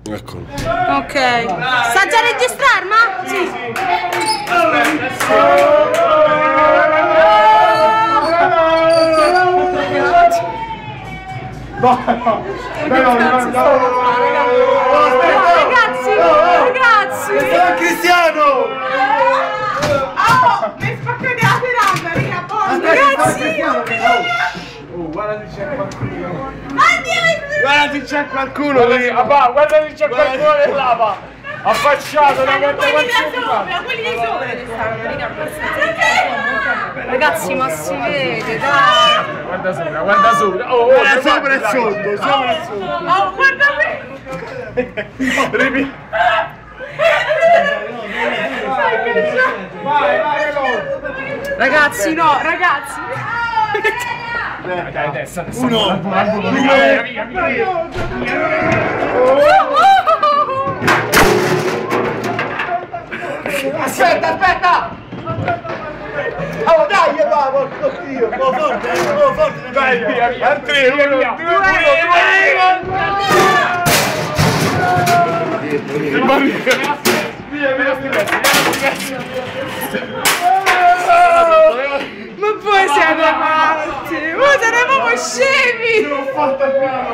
Eccolo. Ok. Sta già a registrare, ma? Sì. Ragazzi! Sono Cristiano! Oh! Mi spaccate la serata, ragazzi! Guarda se c'è qualcuno. Oddio! Guarda se c'è qualcuno lì. Guarda se c'è qualcuno nell'ava. Affacciato da quanto quelli di sopra ragazzi, ma si vede, dai! Guarda sopra, guarda sopra. Oh, guarda sopra e sotto, sopra e sotto. Oh, guarda me! Ragazzi, no, ragazzi! Dai, adesso. Uno. Aspetta! Oh, dai, va, porco Dio! Forte! Dai, via! Al 3, 1, 2, 1, Ma voi siete matti! Voi siete proprio scemi! l'ho fatta prima!